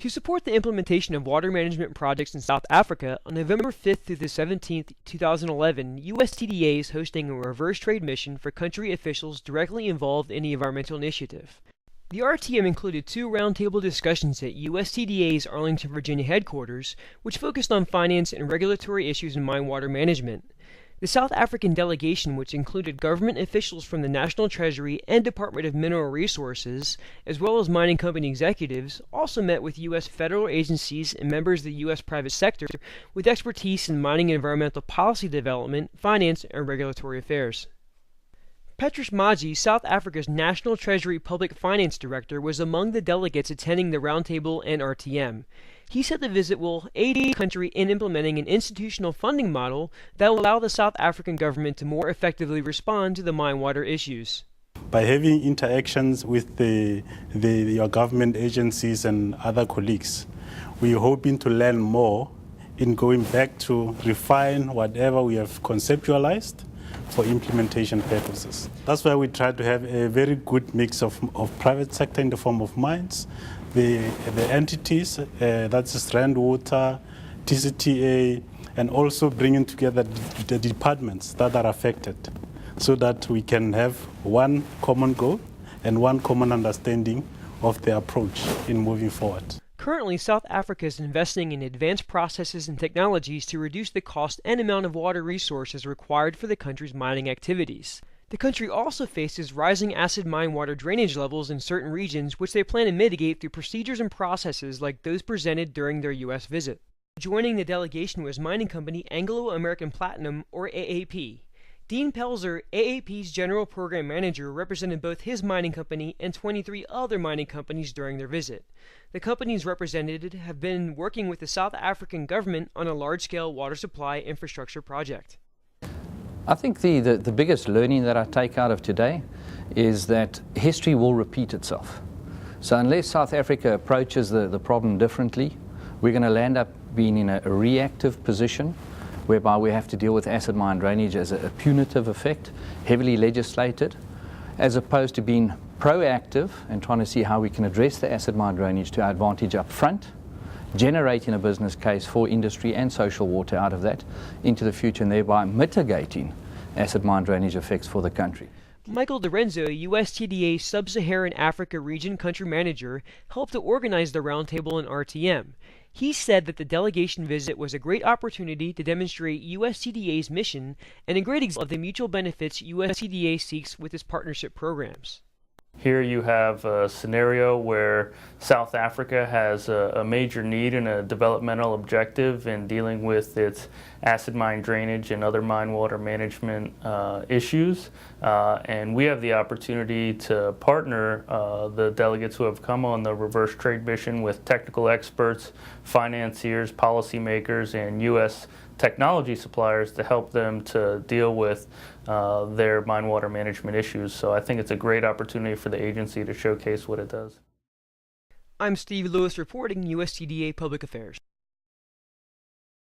To support the implementation of water management projects in South Africa, on November 5th through the 17th, 2011, USTDA is hosting a reverse trade mission for country officials directly involved in the environmental initiative. The RTM included two roundtable discussions at USTDA's Arlington, Virginia headquarters, which focused on finance and regulatory issues in mine water management. The South African delegation, which included government officials from the National Treasury and Department of Mineral Resources, as well as mining company executives, also met with U.S. federal agencies and members of the U.S. private sector with expertise in mining and environmental policy development, finance, and regulatory affairs. Petrus Maggi, South Africa's National Treasury Public Finance Director, was among the delegates attending the roundtable and RTM. He said the visit will aid the country in implementing an institutional funding model that will allow the South African government to more effectively respond to the mine water issues. By having interactions with your government agencies and other colleagues, we're hoping to learn more in going back to refine whatever we have conceptualized for implementation purposes. That's why we try to have a very good mix of private sector in the form of mines, the entities, that's Rand Water, TCTA, and also bringing together the departments that are affected so that we can have one common goal and one common understanding of the approach in moving forward. Currently, South Africa is investing in advanced processes and technologies to reduce the cost and amount of water resources required for the country's mining activities. The country also faces rising acid mine water drainage levels in certain regions, which they plan to mitigate through procedures and processes like those presented during their U.S. visit. Joining the delegation was mining company Anglo American Platinum, or AAP. Dean Pelzer, AAP's General Program Manager, represented both his mining company and 23 other mining companies during their visit. The companies represented have been working with the South African government on a large-scale water supply infrastructure project. I think the biggest learning that I take out of today is that history will repeat itself. So unless South Africa approaches the problem differently, we're going to land up being in a reactive position whereby we have to deal with acid mine drainage as a punitive effect, heavily legislated, as opposed to being proactive and trying to see how we can address the acid mine drainage to our advantage up front, generating a business case for industry and social water out of that into the future, and thereby mitigating acid mine drainage effects for the country. Michael Dorenzo, USTDA Sub-Saharan Africa Region Country Manager, helped to organize the roundtable in RTM. He said that the delegation visit was a great opportunity to demonstrate USTDA's mission and a great example of the mutual benefits USTDA seeks with its partnership programs. Here you have a scenario where South Africa has a major need and a developmental objective in dealing with its acid mine drainage and other mine water management issues. And we have the opportunity to partner the delegates who have come on the reverse trade mission with technical experts, financiers, policymakers, and U.S. technology suppliers to help them to deal with their mine water management issues. So I think it's a great opportunity for the agency to showcase what it does. I'm Steve Lewis reporting USTDA Public Affairs.